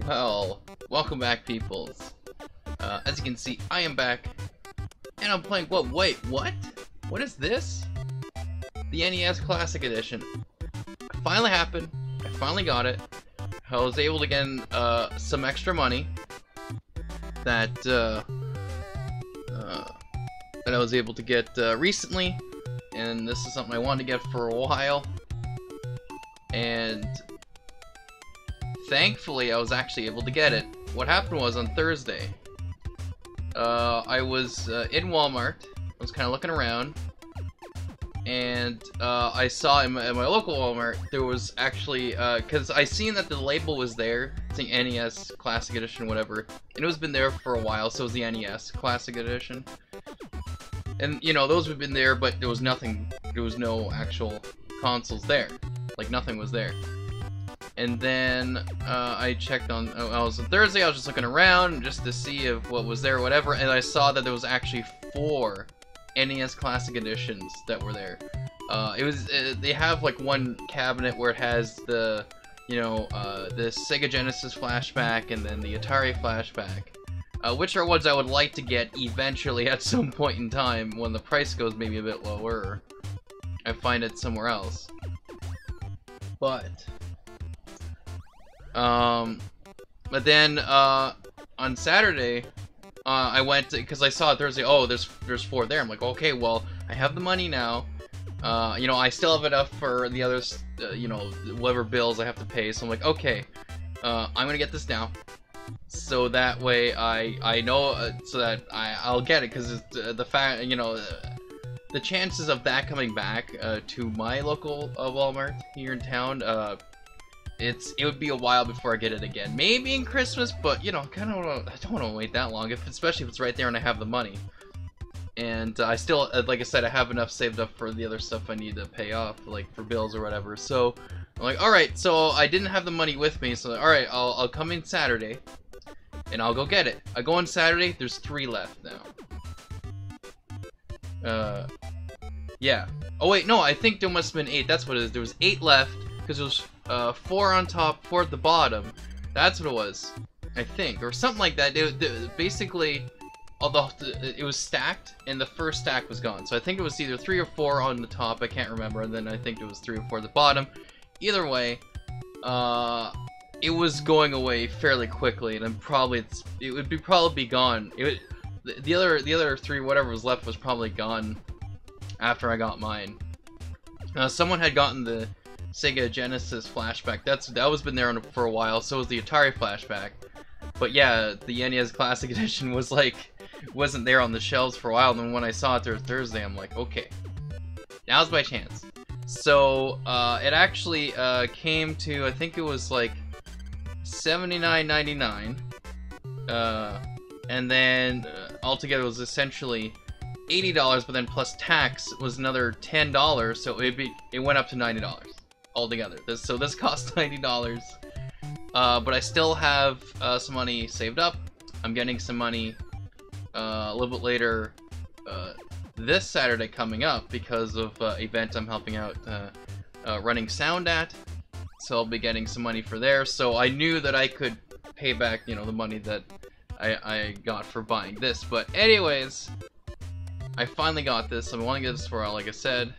Well, welcome back, peoples. As you can see, I am back, and I'm playing. Whoa, wait, what? What is this? The NES Classic Edition. It finally happened. I finally got it. I was able to get some extra money that I was able to get recently, and this is something I wanted to get for a while. And thankfully, I was actually able to get it. What happened was, on Thursday, I was in Walmart. I was kind of looking around, and I saw in my local Walmart there was actually, because I seen that the label was there, saying NES Classic Edition, whatever, and it was been there for a while, so it was the NES Classic Edition. And, you know, those have been there, but there was nothing, there was no actual consoles there. Like, nothing was there. And then I checked on, I was on Thursday, I was just looking around just to see if what was there or whatever, and I saw that there was actually 4 NES Classic Editions that were there. They have like one cabinet where it has the, you know, the Sega Genesis flashback and then the Atari flashback. Which are ones I would like to get eventually at some point in time when the price goes maybe a bit lower, or I find it somewhere else. But then on Saturday, I went because I saw it Thursday. Oh, there's 4 there. I'm like, okay, well, I have the money now. You know, I still have enough for the others. You know, whatever bills I have to pay. So I'm like, okay, I'm gonna get this now, so that way I know, so that I'll get it, because the fact, you know, the chances of that coming back to my local Walmart here in town, it would be a while before I get it again. Maybe in Christmas, but you know, I don't want to wait that long, especially if it's right there and I have the money. And I still, like I said, I have enough saved up for the other stuff I need to pay off, like for bills or whatever. So I'm like, all right. So I didn't have the money with me, so all right, I'll come in Saturday, and I'll go get it. I go on Saturday. There's 3 left now. Yeah. Oh wait, no, I think there must have been 8. That's what it is. There was 8 left, because it was 4 on top, 4 at the bottom. That's what it was, I think, or something like that. Basically, although it was stacked, and the first stack was gone. So I think it was either 3 or 4 on the top. I can't remember. And then I think it was 3 or 4 at the bottom. Either way, it was going away fairly quickly, and it would probably be gone. The other 3, whatever was left, was probably gone after I got mine. Someone had gotten the Sega Genesis flashback. That was been there for a while. So was the Atari flashback. But yeah, the NES Classic Edition was like, wasn't there on the shelves for a while. And then when I saw it there Thursday, I'm like, okay, now's my chance. So it actually came to, I think it was like $79.99, and then altogether it was essentially $80, but then plus tax was another $10, so it went up to $90 altogether. So this cost $90, but I still have some money saved up. I'm getting some money a little bit later this Saturday coming up because of event I'm helping out running sound at. So I'll be getting some money for there. So I knew that I could pay back, you know, the money that I got for buying this. But anyways, I finally got this. I want to get this for, like I said,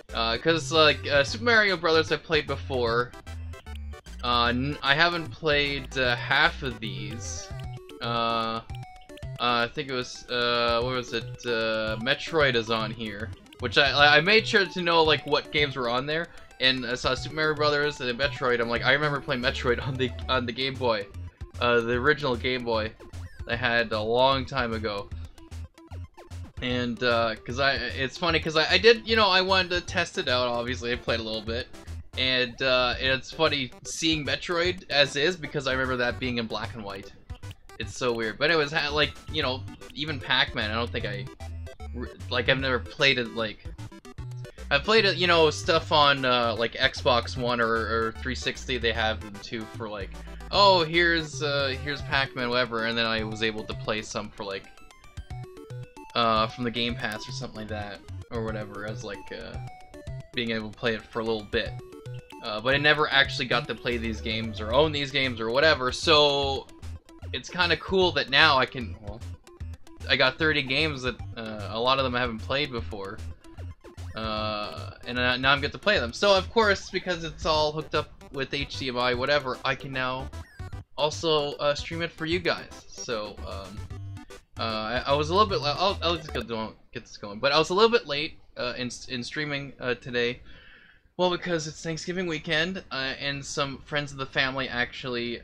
because like Super Mario Brothers I played before. I haven't played half of these. I think it was what was it? Metroid is on here, which I made sure to know like what games were on there. And I saw Super Mario Brothers and Metroid. I'm like, I remember playing Metroid on the Game Boy, the original Game Boy I had a long time ago. And it's funny because I did, you know, I wanted to test it out. Obviously, I played a little bit, and it's funny seeing Metroid as is because I remember that being in black and white. It's so weird. But it was like, you know, even Pac-Man. I don't think I've never played it like. I've played it, you know, stuff on like Xbox One or 360. They have them too for like, oh, here's Pac-Man, whatever, and then I was able to play some for like from the Game Pass or something like that, or whatever, as like being able to play it for a little bit. but I never actually got to play these games or own these games or whatever. So it's kind of cool that now I can. Well, I got 30 games that a lot of them I haven't played before, and now I'm get to play them. So of course, because it's all hooked up with HDMI, whatever, I can now also stream it for you guys. So I was a little bit. I'll just get this going. But I was a little bit late in streaming today. Well, because it's Thanksgiving weekend, and some friends of the family actually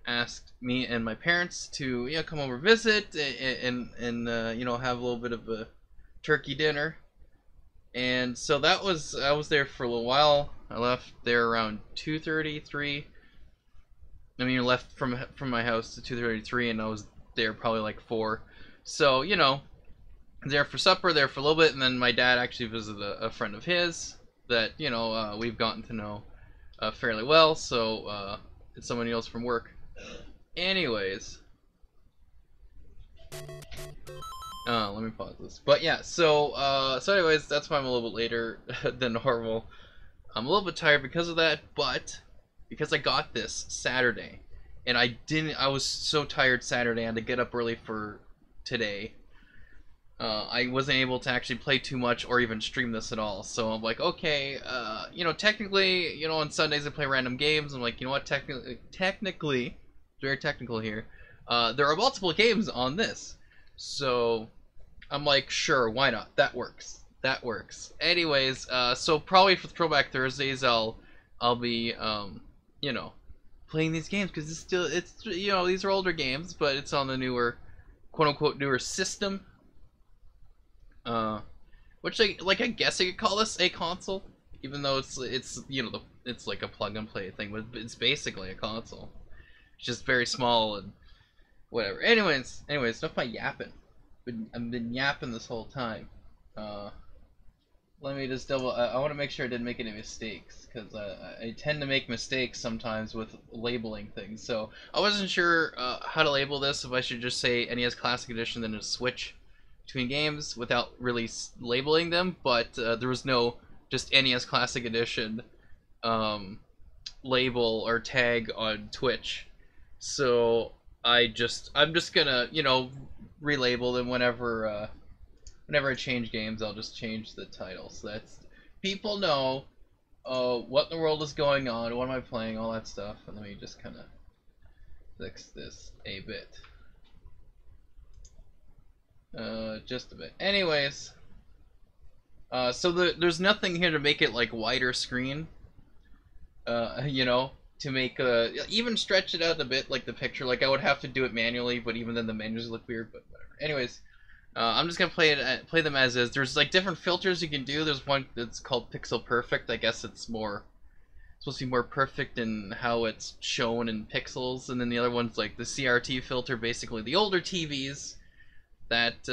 asked me and my parents to come over visit and have a little bit of a turkey dinner. And so I was there for a little while. I left there around 2:30, 3. I mean, I left from my house to 2:33, and I was there probably like 4. So there for supper, there for a little bit, and then my dad actually visited a friend of his that we've gotten to know fairly well. So it's someone else from work. Anyways, let me pause this. But yeah, so anyways, that's why I'm a little bit later than normal. I'm a little bit tired because of that, but because I got this Saturday, and I was so tired Saturday, I had to get up early for today. I wasn't able to actually play too much or even stream this at all. So I'm like, okay, technically, on Sundays I play random games. I'm like, you know what, technically, very technical here, there are multiple games on this. So I'm like, sure, why not? That works. That works. Anyways, so probably for Throwback Thursdays, I'll be, playing these games, because it's these are older games, but it's on the newer, quote unquote, newer system. Which I guess I could call this a console, even though it's it's like a plug and play thing, but it's basically a console. It's just very small and whatever. Anyways, enough my yapping. I've been yapping this whole time. Let me just double. I want to make sure I didn't make any mistakes, because I tend to make mistakes sometimes with labeling things. So I wasn't sure how to label this. If I should just say NES Classic Edition, then just switch between games without really labeling them. But there was no just NES Classic Edition label or tag on Twitch. So I'm just gonna relabel them whenever I change games. I'll just change the title, so that's people know what in the world is going on, what am I playing, all that stuff. And let me just kind of fix this a bit, just a bit. Anyways, so there's nothing here to make it like wider screen, to make even stretch it out a bit, like the picture. Like I would have to do it manually, but even then the menus look weird. But whatever. Anyways, I'm just gonna play them as is. There's like different filters you can do. There's one that's called Pixel Perfect. I guess it's supposed to be more perfect in how it's shown in pixels. And then the other one's like the CRT filter, basically the older TVs that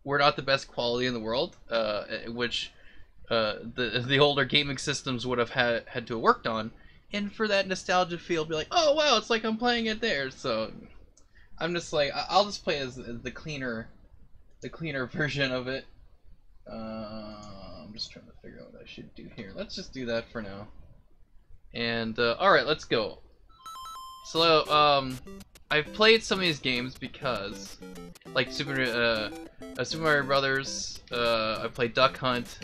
were not the best quality in the world, which the older gaming systems would have had to have worked on. And for that nostalgia feel, be like, oh wow, it's like I'm playing it there. So I'm just like, I'll just play as the cleaner version of it. I'm just trying to figure out what I should do here. Let's just do that for now. And all right, let's go. So I've played some of these games because, like Super Mario Brothers. I played Duck Hunt.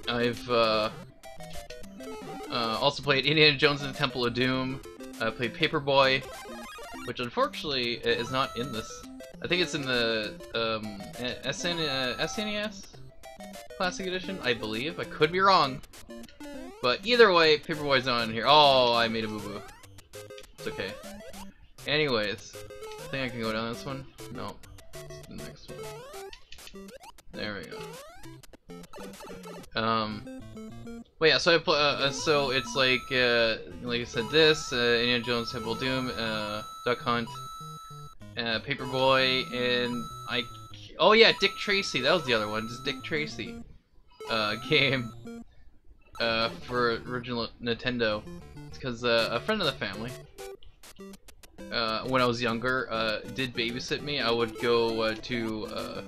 I've also played Indiana Jones and the Temple of Doom. I played Paperboy, which unfortunately is not in this. I think it's in the SNES Classic Edition, I believe. I could be wrong. But either way, Paperboy's not in here. Oh, I made a boo-boo. It's okay. Anyways, I think I can go down this one. No, it's the next one. There we go. Well, yeah. So so it's like I said, this Indiana Jones, Temple of Doom, Duck Hunt, Paperboy, and oh yeah, Dick Tracy. That was the other one. Just Dick Tracy game for original Nintendo. It's because a friend of the family, when I was younger, did babysit me. I would go to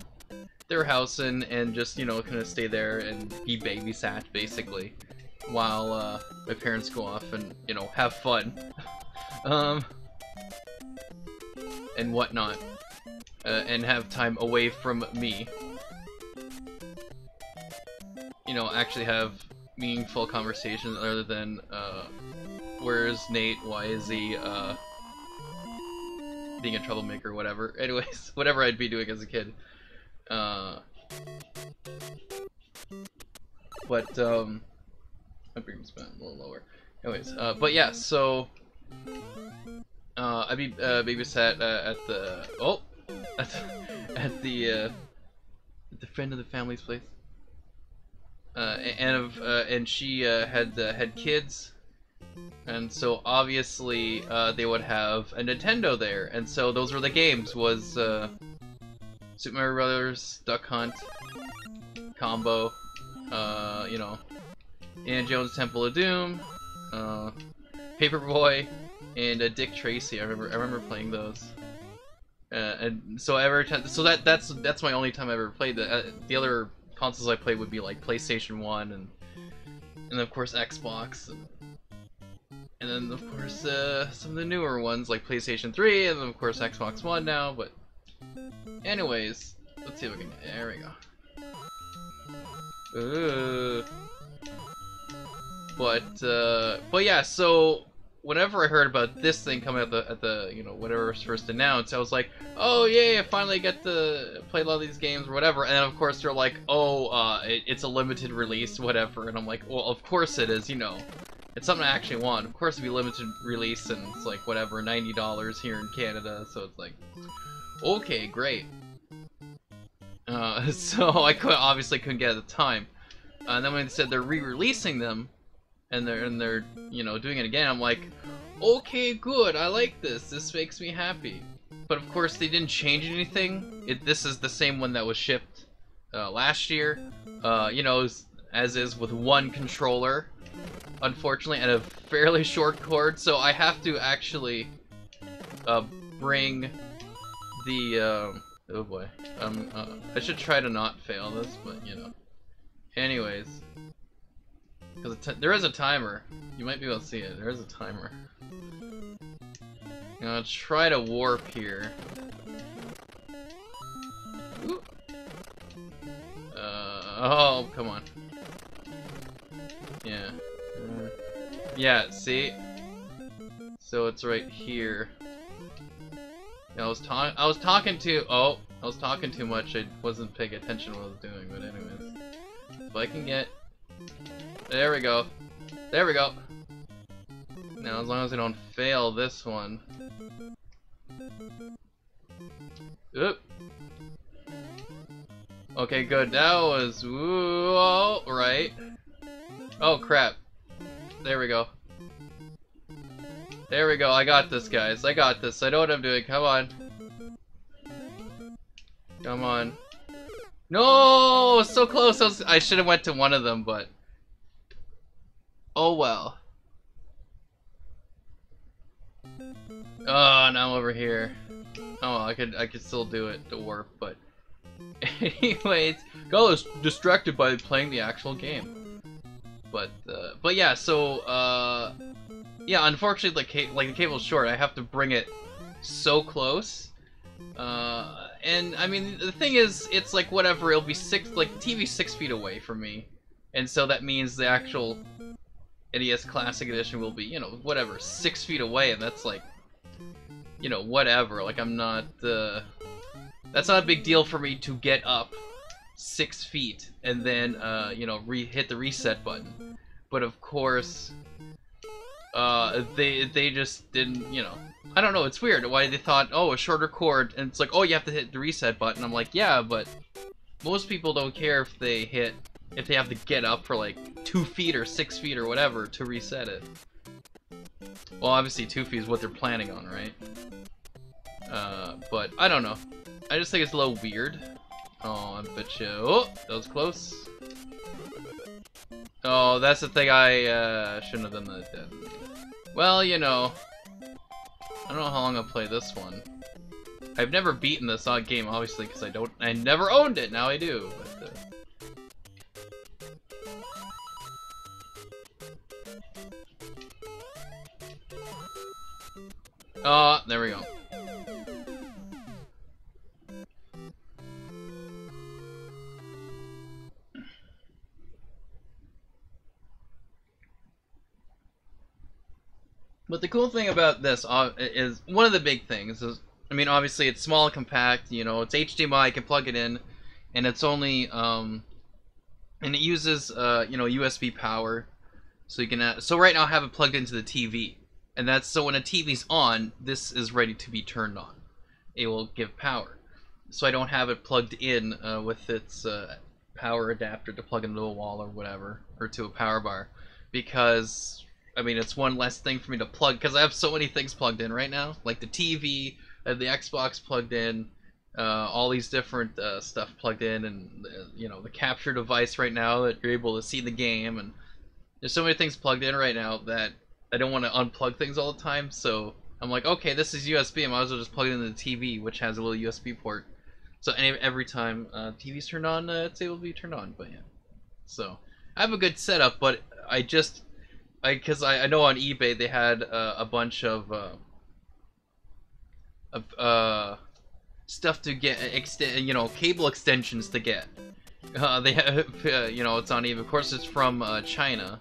their house and just, you know, kind of stay there and be babysat, basically, while my parents go off and, you know, have fun. And whatnot. And have time away from me. You know, actually have meaningful conversations other than, where's Nate, why is he, being a troublemaker or whatever. Anyways, whatever I'd be doing as a kid. But, my brain's been a little lower. Anyways, but yeah, so, I'd be, babysat, at the, at the friend of the family's place. And she, had kids. And so obviously they would have a Nintendo there, and so those were the games. Was Super Mario Brothers, Duck Hunt, Combo, you know, Indiana Jones Temple of Doom, Paperboy, and Dick Tracy. I remember playing those. And so that's my only time I ever played. The other consoles I played would be like PlayStation 1 and of course Xbox. And then, of course, some of the newer ones, like PlayStation 3, and then, of course, Xbox One now, but... Anyways, let's see if we can... There we go. But yeah, so... Whenever I heard about this thing coming at the you know, whatever was first announced, I was like, oh, yay, I finally get to play a lot of these games, or whatever. And then, of course, they're like, oh, it's a limited release, whatever. And I'm like, well, of course it is, you know. It's something I actually want. Of course, it'd be limited release, and it's like whatever, $90 here in Canada. So it's like, okay, great. So I obviously couldn't get it at the time. And then when they said they're re-releasing them, and they're you know, doing it again, I'm like, okay, good. I like this. This makes me happy. But of course, they didn't change anything. This is the same one that was shipped last year. You know, as is with one controller. Unfortunately, and a fairly short cord, so I have to actually bring the oh boy, I should try to not fail this, but you know. Anyways, because there is a timer. You might be able to see it. There is a timer. I'm gonna try to warp here. Ooh. Oh, come on. Yeah. Yeah, see? So it's right here. Yeah, I was talking too much. I wasn't paying attention to what I was doing, but anyways. If I can get... There we go. There we go. Now, as long as I don't fail this one. Oop. Okay, good. That was... Whoa, right. Oh, crap. There we go. There we go. I got this, guys. I got this. I know what I'm doing. Come on. Come on. No! So close. I should have went to one of them, but... Oh, well. Oh, now I'm over here. Oh, well, I could still do it to warp, but... Anyways, got was distracted by playing the actual game. But yeah, so, yeah, unfortunately, the cable's short. I have to bring it so close. And, I mean, the thing is, it's like, whatever, it'll be the TV's 6 feet away from me. And so that means the actual NES Classic Edition will be, you know, whatever, 6 feet away, and that's like, you know, whatever. Like, I'm not, that's not a big deal for me to get up 6 feet and then, you know, hit the reset button. But of course, they just didn't, you know, I don't know, it's weird why they thought, oh, a shorter cord, and it's like, oh, you have to hit the reset button. I'm like, yeah, but most people don't care if they have to get up for like 2 feet or 6 feet or whatever to reset it. Well, obviously 2 feet is what they're planning on, right? But I don't know. I just think it's a little weird. Oh, I bet you. Oh, that was close. Oh, that's the thing. I shouldn't have done that. Well, you know, I don't know how long I'll play this one. I've never beaten the Sonic game, obviously, because I never owned it. Now I do. But, there we go. But the cool thing about this is, one of the big things is, I mean, obviously it's small and compact, you know, it's HDMI, you can plug it in, and it's only, and it uses, you know, USB power, so you can, so right now I have it plugged into the TV, and that's, so when a TV's on, this is ready to be turned on. It will give power. So I don't have it plugged in with its power adapter to plug into a wall or whatever, or to a power bar, because I mean, it's one less thing for me to plug, because I have so many things plugged in right now, like the TV, the Xbox plugged in, all these different stuff plugged in, and you know, the capture device right now that you're able to see the game, and there's so many things plugged in right now that I don't want to unplug things all the time. So I'm like, okay, this is USB, I might as well just plug it into the TV, which has a little USB port. So every time TV's turned on, it's able to be turned on. But yeah, so I have a good setup, but because I know on eBay they had a bunch of stuff to get, you know, cable extensions to get. They have, you know, it's on eBay. Of course, it's from China,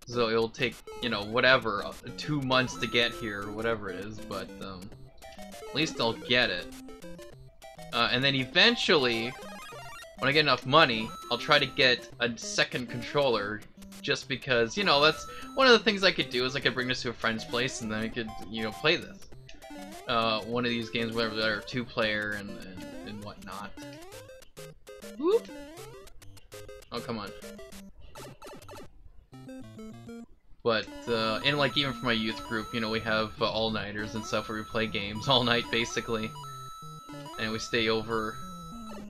so it'll take, you know, whatever, 2 months to get here, or whatever it is. But at least I'll get it. And then eventually, when I get enough money, I'll try to get a second controller. Just because, you know, that's one of the things I could do, is I could bring this to a friend's place and then I could, you know, play this. One of these games, whatever, that are 2-player and whatnot. Whoop. Oh, come on. But, and like even for my youth group, you know, we have all-nighters and stuff where we play games all night, basically. And we stay over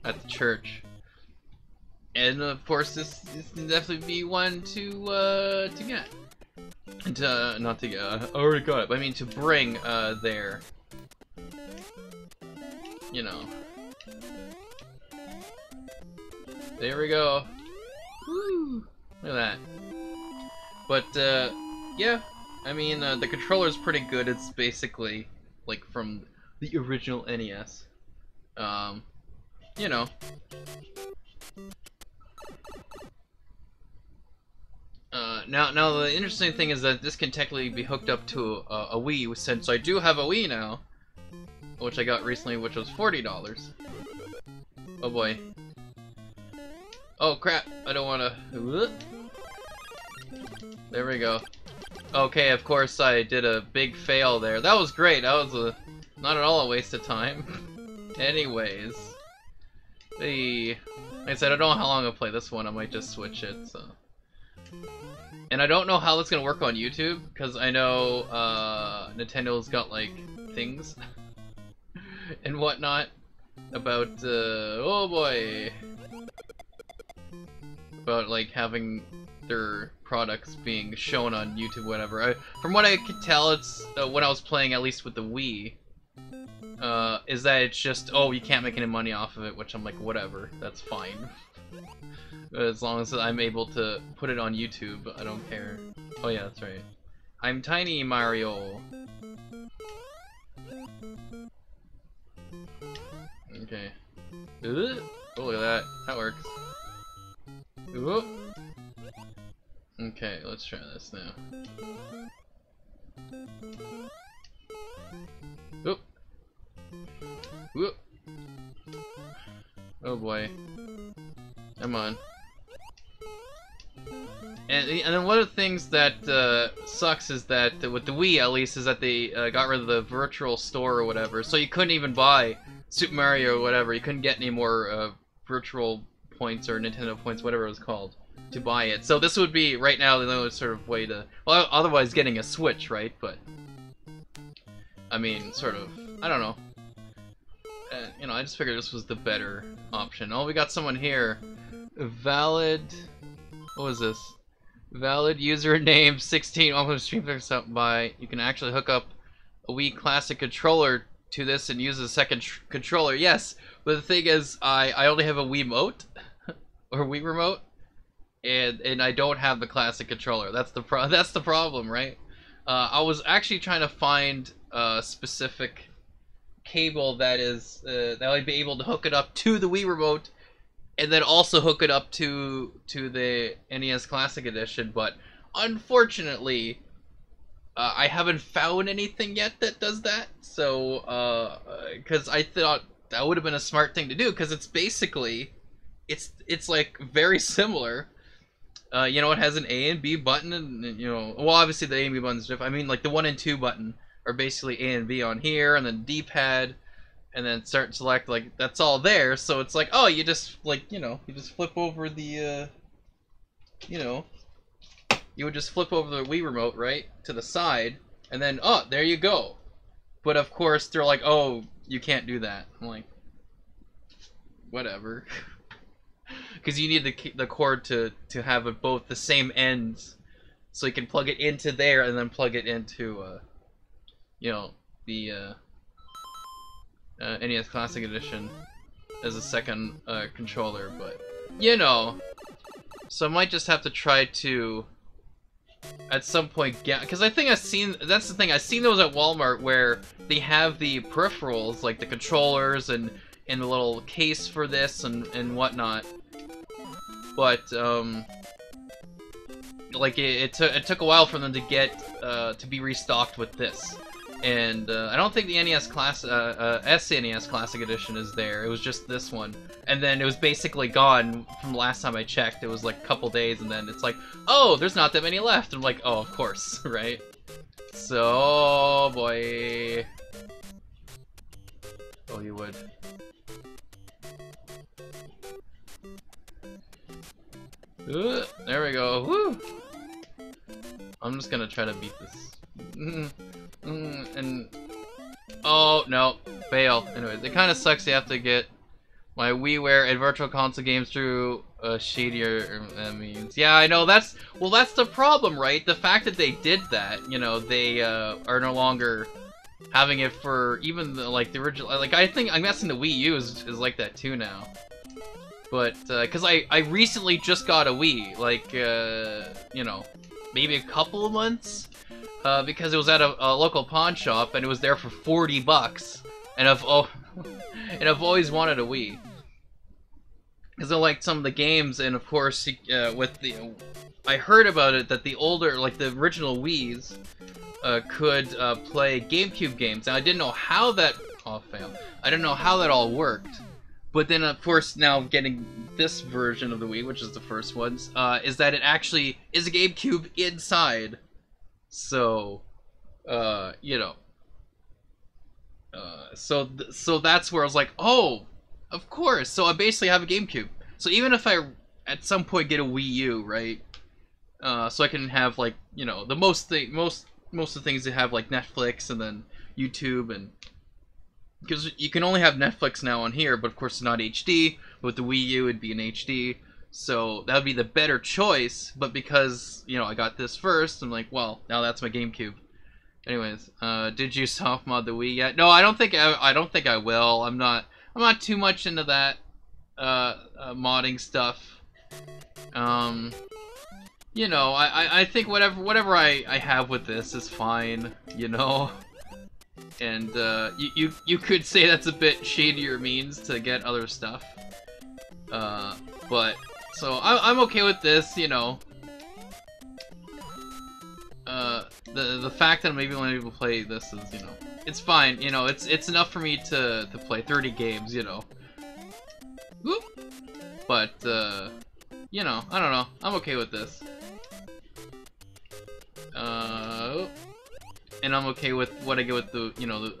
at the church. And of course, this can definitely be one to get. And not to get, I already got it, but I mean to bring there. You know. There we go. Woo! Look at that. But yeah, I mean the controller's pretty good. It's basically like from the original NES. You know. Now the interesting thing is that this can technically be hooked up to a Wii, since I do have a Wii now, which I got recently, which was $40. Oh boy. Oh crap, I don't wanna... There we go. Okay, of course I did a big fail there. That was great, that was not at all a waste of time. Anyways. Like I said, I don't know how long I'll play this one, I might just switch it, so... And I don't know how that's gonna work on YouTube, because I know Nintendo's got like things and whatnot about oh boy, about like having their products being shown on YouTube, whatever. From what I could tell, it's when I was playing, at least with the Wii, is that it's just, oh, you can't make any money off of it, which I'm like, whatever, that's fine. As long as I'm able to put it on YouTube, I don't care. Oh yeah, that's right. I'm Tiny Mario. Okay. Oh, look at that. That works. Ooh. Okay, let's try this now. Oop. Whoop. Oh boy. Come on. And then one of the things that sucks is that, with the Wii at least, is that they got rid of the virtual store or whatever, so you couldn't even buy Super Mario or whatever. You couldn't get any more virtual points or Nintendo points, whatever it was called, to buy it. So this would be, right now, the only sort of way to... Well, otherwise getting a Switch, right? But, I mean, sort of, I don't know. You know, I just figured this was the better option. Oh, we got someone here. Valid... What was this? Valid username 16. I'm going to stream this up by... You can actually hook up a Wii Classic controller to this and use a second controller. Yes, but the thing is, I only have a Wiimote or Wii remote, and I don't have the classic controller. That's the problem, right? I was actually trying to find a specific cable that I'd be able to hook it up to the Wii remote, and then also hook it up to the NES Classic Edition. But unfortunately, I haven't found anything yet that does that. So, because I thought that would have been a smart thing to do, because it's basically, it's like very similar. You know, it has an A and B button, and you know, well, obviously the A and B button's different. I mean, like the 1 and 2 button are basically A and B on here, and then D-pad, and then start and select. Like that's all there. So it's like, oh, you just like, you know, you just flip over the, you know, you would just flip over the Wii remote, right, to the side, and then, oh, there you go. But of course, they're like, oh, you can't do that. I'm like, whatever. Because you need the cord to have it both the same ends, so you can plug it into there and then plug it into, you know, the NES Classic Edition as a second controller. But you know, so I might just have to try to at some point get, because I think I've seen, that's the thing, I've seen those at Walmart where they have the peripherals, like the controllers and the little case for this and whatnot. But like it took a while for them to get to be restocked with this, and I don't think the NES SNES Classic Edition is there. It was just this one, and then it was basically gone from the last time I checked. It was like a couple days, and then it's like, oh, there's not that many left. I'm like, oh, of course, right? So, boy, oh, you would. There we go. Woo! I'm just gonna try to beat this. And oh no, fail. Anyways, it kind of sucks. You have to get my WiiWare and Virtual Console games through shadier means. Yeah, I know. That's the problem, right? The fact that they did that, you know, they are no longer having it for even the, like the original. Like I'm guessing the Wii U is like that too now. But, because I recently just got a Wii, like, you know, maybe a couple of months, because it was at a local pawn shop, and it was there for 40 bucks, and I've always wanted a Wii. Because I liked some of the games, and of course, with the, I heard about it, that the older, like the original Wiis, could play GameCube games, and I didn't know how that, oh, fail. I didn't know how that all worked. But then, of course, now getting this version of the Wii, which is the first ones, is that it actually is a GameCube inside. So, you know. So that's where I was like, oh, of course. So I basically have a GameCube. So even if I, at some point, get a Wii U, right? So I can have, like, you know, the most of the things that have, like, Netflix and then YouTube and... Because you can only have Netflix now on here, but of course it's not HD. With the Wii U, it'd be in HD. So that would be the better choice. But because, you know, I got this first, I'm like, well, now that's my GameCube. Anyways, did you soft mod the Wii yet? No, I don't think I will. I'm not too much into that modding stuff. You know, I think whatever I have with this is fine. You know. And you could say that's a bit shadier means to get other stuff, but so I'm okay with this, you know. The fact that I'm maybe only able to play this is, you know, it's fine, you know. It's enough for me to play 30 games, you know. Whoop. But you know, I don't know. I'm okay with this. And I'm okay with what I get with the, you know,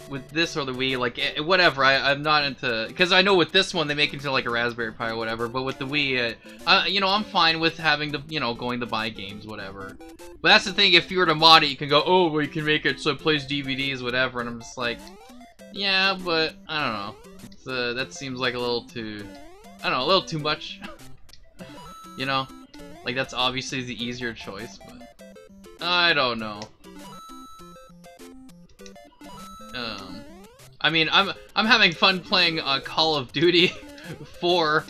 with this or the Wii, like, whatever. I'm not into, because I know with this one they make it into like a Raspberry Pi or whatever, but with the Wii, you know, I'm fine with having to, you know, going to buy games, whatever. But that's the thing, if you were to mod it, you can go, oh, well, you can make it so it plays DVDs, whatever, and I'm just like, yeah, but, I don't know. That seems like a little too, I don't know, a little too much. You know? Like, that's obviously the easier choice, but, I don't know. I mean, I'm having fun playing Call of Duty 4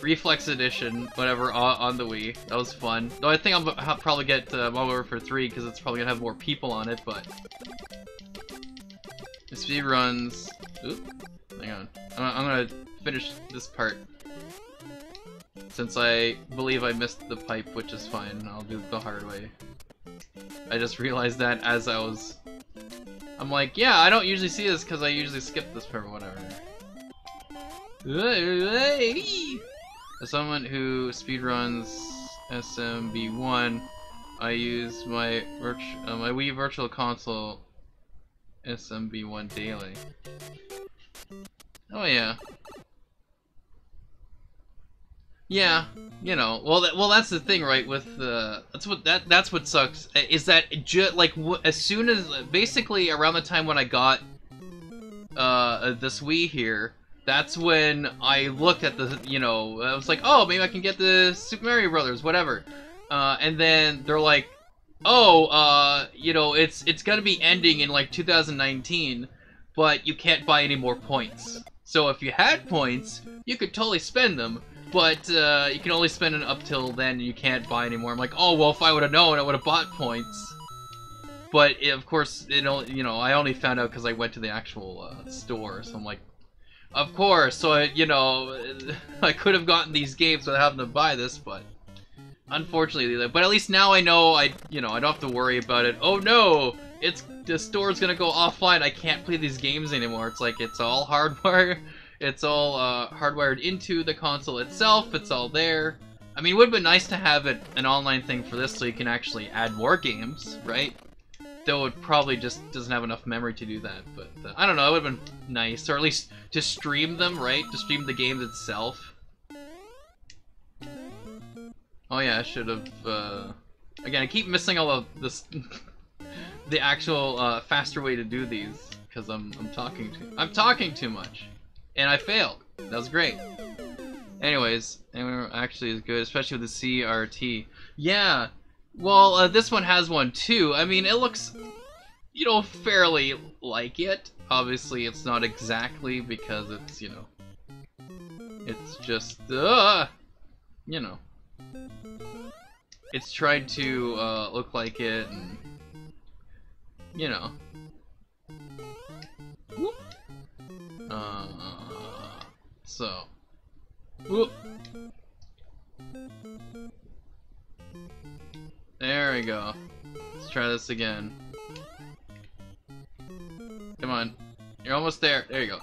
Reflex Edition, whatever, on the Wii. That was fun. Though I think I'll probably get Modern Warfare 3 because it's probably gonna have more people on it. But the speed runs. Oop, hang on. I'm gonna finish this part since I believe I missed the pipe, which is fine. I'll do it the hard way. I just realized that as I was. I'm like, yeah, I don't usually see this because I usually skip this part or whatever. As someone who speedruns SMB1, I use my Wii Virtual Console SMB1 daily. Oh yeah. Yeah, you know. Well, that's the thing, right? With that's what sucks is that like as soon as basically around the time when I got this Wii here, that's when I looked at the, you know, I was like, oh, maybe I can get the Super Mario Brothers, whatever. And then they're like, oh, you know, it's gonna be ending in like 2019, but you can't buy any more points. So if you had points, you could totally spend them. But you can only spend it up till then, and you can't buy anymore. I'm like, oh, well, if I would have known, I would have bought points. But, of course, you know, I only found out because I went to the actual store. So I'm like, of course. So, you know, I could have gotten these games without having to buy this, but unfortunately. But at least now I know, you know, I don't have to worry about it. Oh, no! The store's gonna go offline. I can't play these games anymore. It's like, it's all hardware. It's all hardwired into the console itself. It's all there. I mean, it would have been nice to have an online thing for this so you can actually add more games, right? Though it probably just doesn't have enough memory to do that. But I don't know, it would have been nice. Or at least to stream them, right? To stream the games itself. Oh yeah, I should have... Again, I keep missing all of this... the actual faster way to do these. Because I'm talking too much. And I failed. That was great. Anyways, actually is good, especially with the CRT. Yeah, well, this one has one too. I mean, it looks, you know, fairly like it. Obviously, it's not exactly because it's, you know, it's just, you know, it's tried to look like it, and, you know. Whoop. So, whoop. There we go. Let's try this again. Come on. You're almost there. There you go.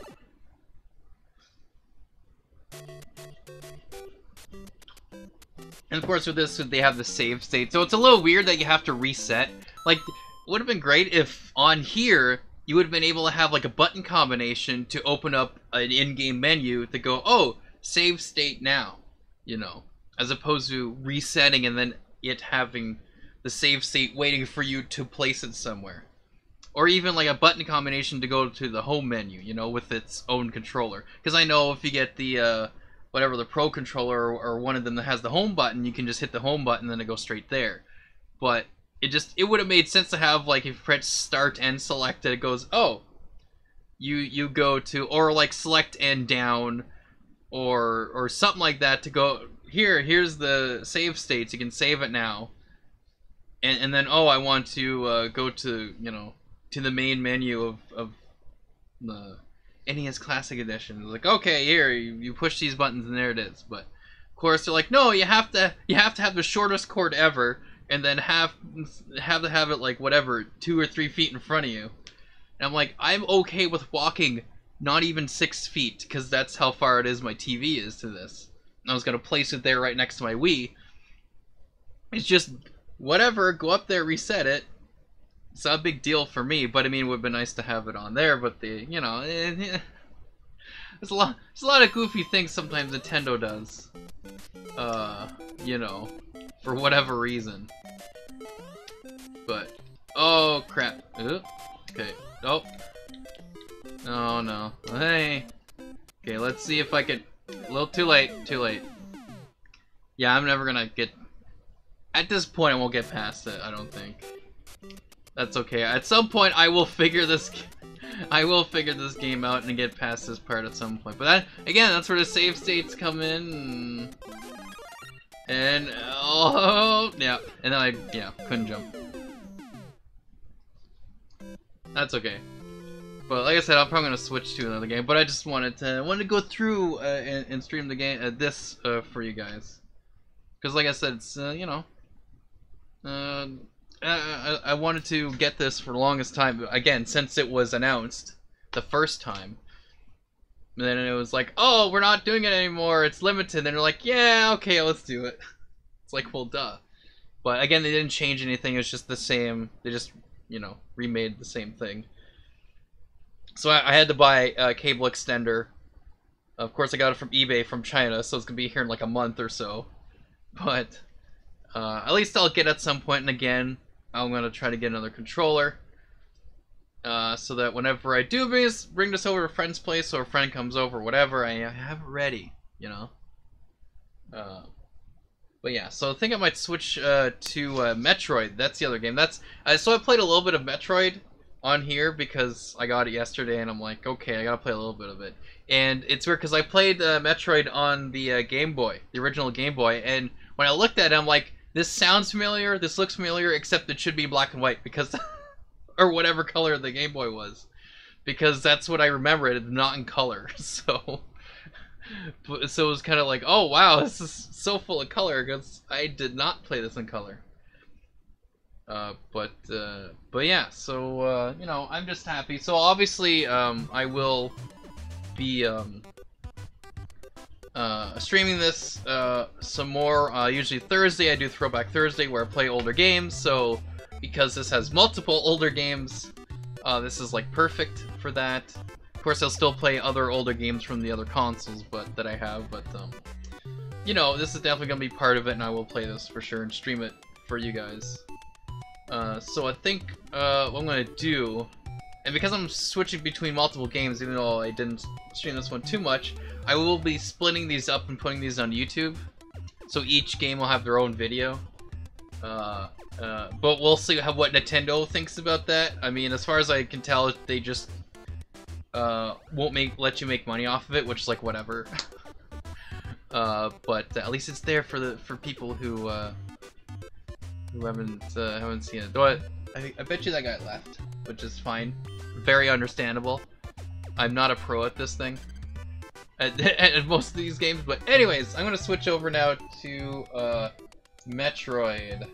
And of course with this, they have the save state. So it's a little weird that you have to reset. Like, it would have been great if on here, you would have been able to have like a button combination to open up an in-game menu to go, oh, save state now, you know, as opposed to resetting and then it having the save state waiting for you to place it somewhere. Or even like a button combination to go to the home menu, you know, with its own controller. Because I know if you get the, whatever, the Pro controller or one of them that has the home button, you can just hit the home button and then it goes straight there. But it would have made sense to have, like, if you press start and select it goes, oh, you go to, or like select and down, or something like that to go, here's the save states, you can save it now. And then, oh, I want to go to, you know, to the main menu of the NES Classic Edition. It's like, okay, here, you push these buttons and there it is. But, of course, they're like, no, you have to have the shortest cord ever, and then have it like whatever 2 or 3 feet in front of you. And I'm like, I'm okay with walking not even 6 feet because that's how far it is my TV is to this. And I was gonna place it there right next to my Wii. It's just whatever, go up there, reset it. It's not a big deal for me, but I mean, it would have been nice to have it on there. But you know, there's a lot of goofy things sometimes Nintendo does. You know, for whatever reason. But oh crap! Okay. Oh. Oh no. Hey. Okay, let's see if I could. A little too late. Too late. Yeah, I'm never gonna get. At this point, I won't get past it. I don't think. That's okay. At some point, I will figure this. I will figure this game out and get past this part at some point. But that, again, that's where the save states come in. And oh, yeah. And then I, couldn't jump. That's okay. But like I said, I'm probably gonna switch to another game. But I just wanted to go through and stream the game, this for you guys. Because like I said, it's I wanted to get this for the longest time, again, since it was announced the first time. And then it was like, oh, we're not doing it anymore, it's limited. And they're like, yeah, okay, let's do it. It's like, well, duh. But again, they didn't change anything, it's just the same, they just, remade the same thing. So I had to buy a cable extender. Of course, I got it from eBay from China, so it's going to be here in like a month or so. But at least I'll get at some point, and again, I'm going to try to get another controller. So that whenever I do bring this over to a friend's place, or a friend comes over, whatever, I have it ready, But yeah, so I think I might switch to Metroid. That's the other game. So I played a little bit of Metroid on here because I got it yesterday, and I'm like, okay, I gotta play a little bit of it. And it's weird because I played Metroid on the Game Boy, the original Game Boy, and when I looked at it, I'm like, this sounds familiar, this looks familiar, except it should be black and white, because or whatever color the Game Boy was, because that's what I remember. It's not in color, so it was kind of like, oh wow, this is so full of color, because I did not play this in color. But yeah, so I'm just happy. So obviously I will be streaming this some more. Usually Thursday I do Throwback Thursday, where I play older games. So because this has multiple older games, this is like perfect for that. Of course, I'll still play other older games from the other consoles that I have, but this is definitely gonna be part of it, and I will play this for sure and stream it for you guys. So I think what I'm gonna do, and because I'm switching between multiple games, even though I didn't stream this one too much, I will be splitting these up and putting these on YouTube. So each game will have their own video. But we'll see what Nintendo thinks about that. I mean, as far as I can tell, they just won't let you make money off of it, which is like whatever. But at least it's there for people who haven't seen it. But I bet you that guy left, which is fine. Very understandable. I'm not a pro at this thing, at most of these games. But anyways, I'm gonna switch over now to Metroid.